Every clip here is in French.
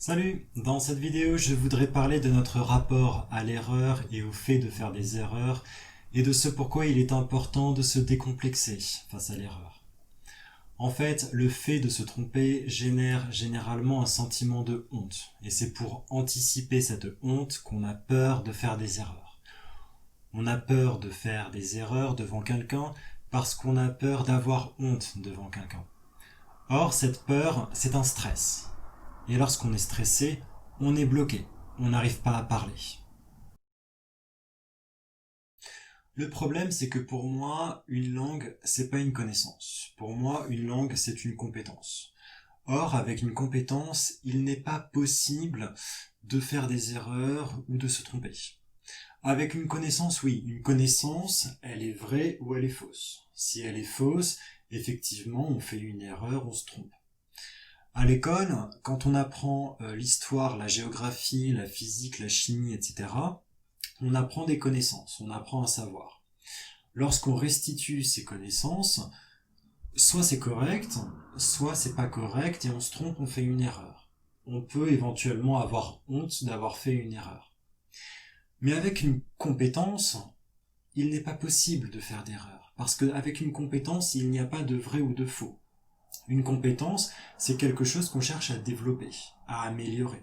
Salut! Dans cette vidéo, je voudrais parler de notre rapport à l'erreur et au fait de faire des erreurs et de ce pourquoi il est important de se décomplexer face à l'erreur. En fait, le fait de se tromper génère généralement un sentiment de honte et c'est pour anticiper cette honte qu'on a peur de faire des erreurs. On a peur de faire des erreurs devant quelqu'un parce qu'on a peur d'avoir honte devant quelqu'un. Or, cette peur, c'est un stress. Et lorsqu'on est stressé, on est bloqué, on n'arrive pas à parler. Le problème, c'est que pour moi, une langue, c'est pas une connaissance. Pour moi, une langue, c'est une compétence. Or, avec une compétence, il n'est pas possible de faire des erreurs ou de se tromper. Avec une connaissance, oui, une connaissance, elle est vraie ou elle est fausse. Si elle est fausse, effectivement, on fait une erreur, on se trompe. À l'école, quand on apprend l'histoire, la géographie, la physique, la chimie, etc., on apprend des connaissances, on apprend à savoir. Lorsqu'on restitue ces connaissances, soit c'est correct, soit c'est pas correct et on se trompe, on fait une erreur. On peut éventuellement avoir honte d'avoir fait une erreur. Mais avec une compétence, il n'est pas possible de faire d'erreur. Parce qu'avec une compétence, il n'y a pas de vrai ou de faux. Une compétence, c'est quelque chose qu'on cherche à développer, à améliorer.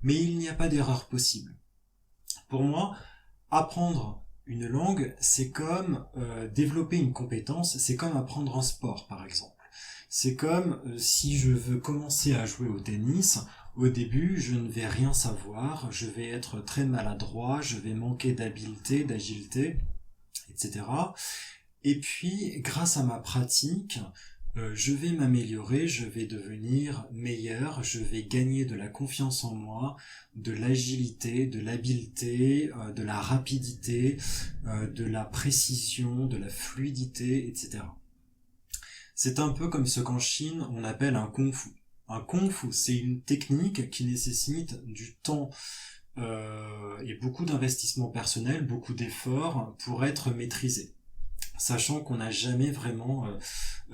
Mais il n'y a pas d'erreur possible. Pour moi, apprendre une langue, c'est comme développer une compétence, c'est comme apprendre un sport, par exemple. C'est comme si je veux commencer à jouer au tennis, au début, je ne vais rien savoir, je vais être très maladroit, je vais manquer d'habileté, d'agilité, etc. Et puis, grâce à ma pratique, je vais m'améliorer, je vais devenir meilleur, je vais gagner de la confiance en moi, de l'agilité, de l'habileté, de la rapidité, de la précision, de la fluidité, etc. C'est un peu comme ce qu'en Chine on appelle un kung-fu. Un kung-fu, c'est une technique qui nécessite du temps et beaucoup d'investissement personnel, beaucoup d'efforts pour être maîtrisé, sachant qu'on n'a jamais vraiment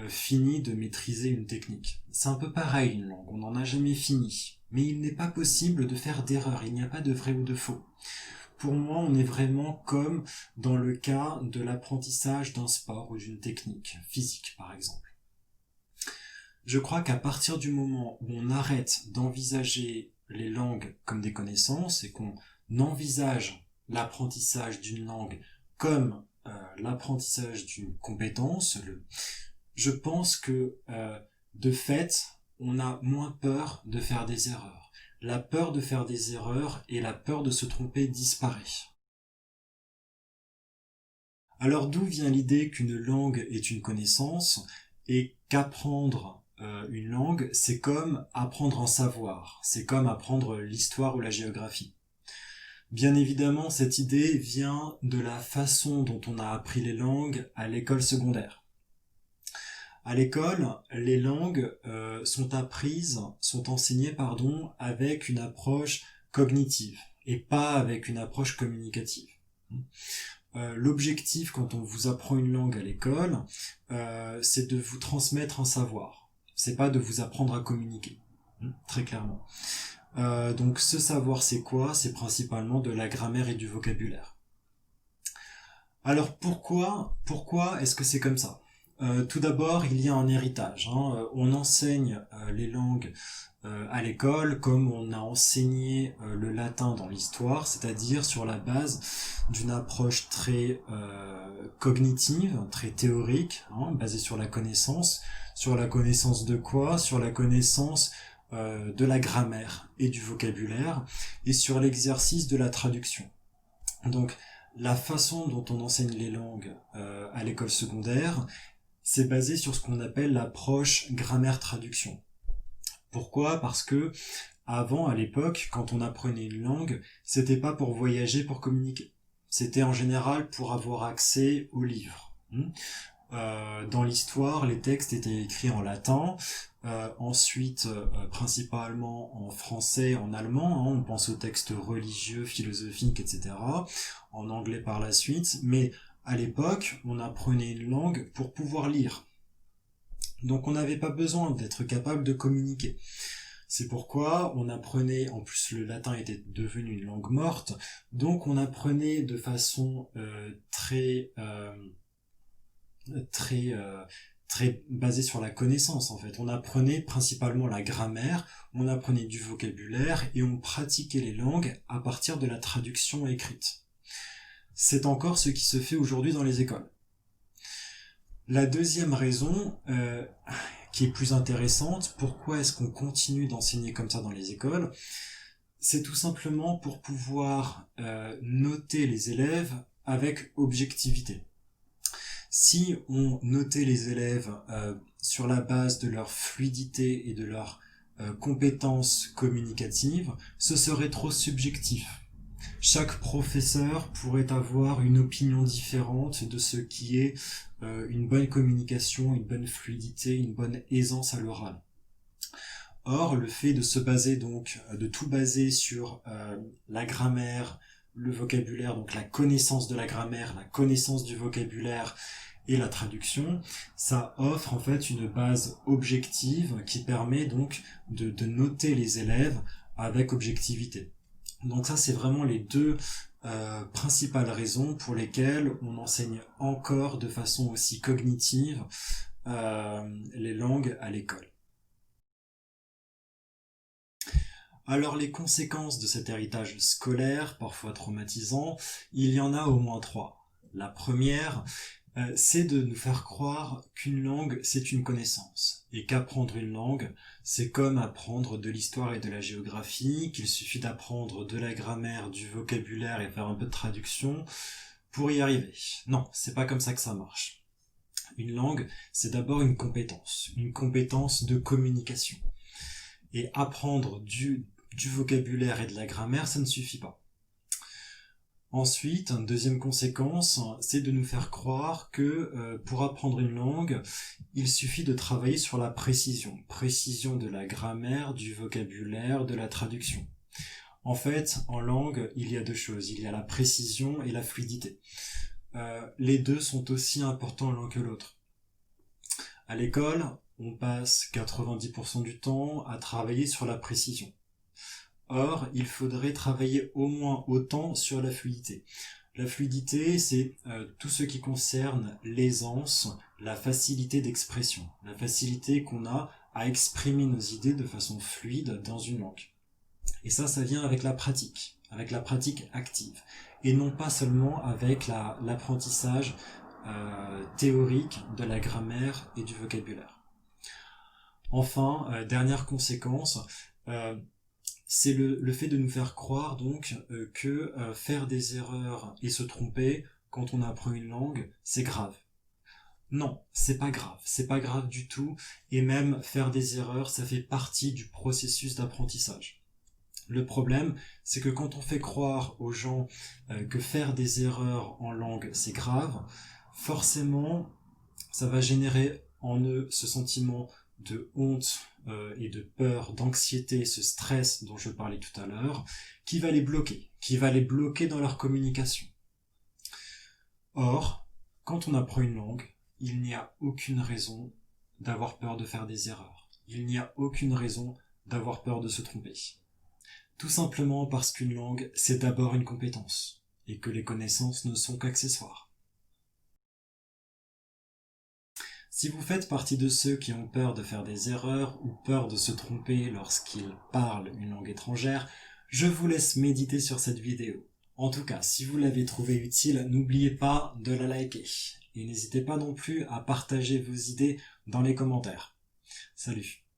fini de maîtriser une technique. C'est un peu pareil une langue, on n'en a jamais fini. Mais il n'est pas possible de faire d'erreur, il n'y a pas de vrai ou de faux. Pour moi, on est vraiment comme dans le cas de l'apprentissage d'un sport ou d'une technique physique, par exemple. Je crois qu'à partir du moment où on arrête d'envisager les langues comme des connaissances et qu'on envisage l'apprentissage d'une langue comme l'apprentissage d'une compétence, je pense que de fait, on a moins peur de faire des erreurs. La peur de faire des erreurs et la peur de se tromper disparaît. Alors d'où vient l'idée qu'une langue est une connaissance et qu'apprendre une langue, c'est comme apprendre un savoir, c'est comme apprendre l'histoire ou la géographie. Bien évidemment, cette idée vient de la façon dont on a appris les langues à l'école secondaire. À l'école, les langues sont enseignées, avec une approche cognitive et pas avec une approche communicative. L'objectif quand on vous apprend une langue à l'école, c'est de vous transmettre un savoir. C'est pas de vous apprendre à communiquer, très clairement. Donc ce savoir c'est quoi? C'est principalement de la grammaire et du vocabulaire. Alors pourquoi est-ce que c'est comme ça? Tout d'abord, il y a un héritage. On enseigne les langues à l'école comme on a enseigné le latin dans l'histoire, c'est-à-dire sur la base d'une approche très cognitive, très théorique, basée sur la connaissance. Sur la connaissance de quoi? Sur la connaissance de la grammaire et du vocabulaire, et sur l'exercice de la traduction. Donc, la façon dont on enseigne les langues à l'école secondaire, c'est basé sur ce qu'on appelle l'approche grammaire-traduction. Pourquoi? Parce que avant, à l'époque, quand on apprenait une langue, c'était pas pour voyager, pour communiquer. C'était en général pour avoir accès aux livres. Dans l'histoire, les textes étaient écrits en latin, ensuite principalement en français, en allemand, on pense aux textes religieux, philosophiques, etc., en anglais par la suite, mais à l'époque, on apprenait une langue pour pouvoir lire. Donc on n'avait pas besoin d'être capable de communiquer. C'est pourquoi on apprenait, en plus le latin était devenu une langue morte, donc on apprenait de façon très très basée sur la connaissance en fait. On apprenait principalement la grammaire, on apprenait du vocabulaire et on pratiquait les langues à partir de la traduction écrite. C'est encore ce qui se fait aujourd'hui dans les écoles. La deuxième raison, qui est plus intéressante, pourquoi est-ce qu'on continue d'enseigner comme ça dans les écoles? C'est tout simplement pour pouvoir noter les élèves avec objectivité. Si on notait les élèves sur la base de leur fluidité et de leur compétences communicatives, ce serait trop subjectif. Chaque professeur pourrait avoir une opinion différente de ce qui est une bonne communication, une bonne fluidité, une bonne aisance à l'oral. Or, le fait de se baser donc, de tout baser sur la grammaire, le vocabulaire, donc la connaissance de la grammaire, la connaissance du vocabulaire et la traduction, ça offre en fait une base objective qui permet donc de noter les élèves avec objectivité. Donc ça, c'est vraiment les deux principales raisons pour lesquelles on enseigne encore de façon aussi cognitive les langues à l'école. Alors les conséquences de cet héritage scolaire, parfois traumatisant, il y en a au moins 3. La première, c'est de nous faire croire qu'une langue, c'est une connaissance, et qu'apprendre une langue, c'est comme apprendre de l'histoire et de la géographie, qu'il suffit d'apprendre de la grammaire, du vocabulaire et faire un peu de traduction pour y arriver. Non, c'est pas comme ça que ça marche. Une langue, c'est d'abord une compétence de communication. Et apprendre du vocabulaire et de la grammaire, ça ne suffit pas. Ensuite, une deuxième conséquence, c'est de nous faire croire que pour apprendre une langue, il suffit de travailler sur la précision. Précision de la grammaire, du vocabulaire, de la traduction. En fait, en langue, il y a deux choses. Il y a la précision et la fluidité. Les deux sont aussi importants l'un que l'autre. À l'école, on passe 90% du temps à travailler sur la précision. Or, il faudrait travailler au moins autant sur la fluidité. La fluidité, c'est tout ce qui concerne l'aisance, la facilité d'expression, la facilité qu'on a à exprimer nos idées de façon fluide dans une langue. Et ça vient avec la pratique active, et non pas seulement avec l'apprentissage théorique de la grammaire et du vocabulaire. Enfin, dernière conséquence, c'est le fait de nous faire croire donc que faire des erreurs et se tromper quand on apprend une langue, c'est grave. Non, c'est pas grave du tout, et même faire des erreurs, ça fait partie du processus d'apprentissage. Le problème, c'est que quand on fait croire aux gens que faire des erreurs en langue, c'est grave, forcément, ça va générer en eux ce sentiment de honte et de peur, d'anxiété, ce stress dont je parlais tout à l'heure, qui va les bloquer dans leur communication. Or, quand on apprend une langue, il n'y a aucune raison d'avoir peur de faire des erreurs. Il n'y a aucune raison d'avoir peur de se tromper. Tout simplement parce qu'une langue, c'est d'abord une compétence, et que les connaissances ne sont qu'accessoires. Si vous faites partie de ceux qui ont peur de faire des erreurs ou peur de se tromper lorsqu'ils parlent une langue étrangère, je vous laisse méditer sur cette vidéo. En tout cas, si vous l'avez trouvée utile, n'oubliez pas de la liker. Et n'hésitez pas non plus à partager vos idées dans les commentaires. Salut!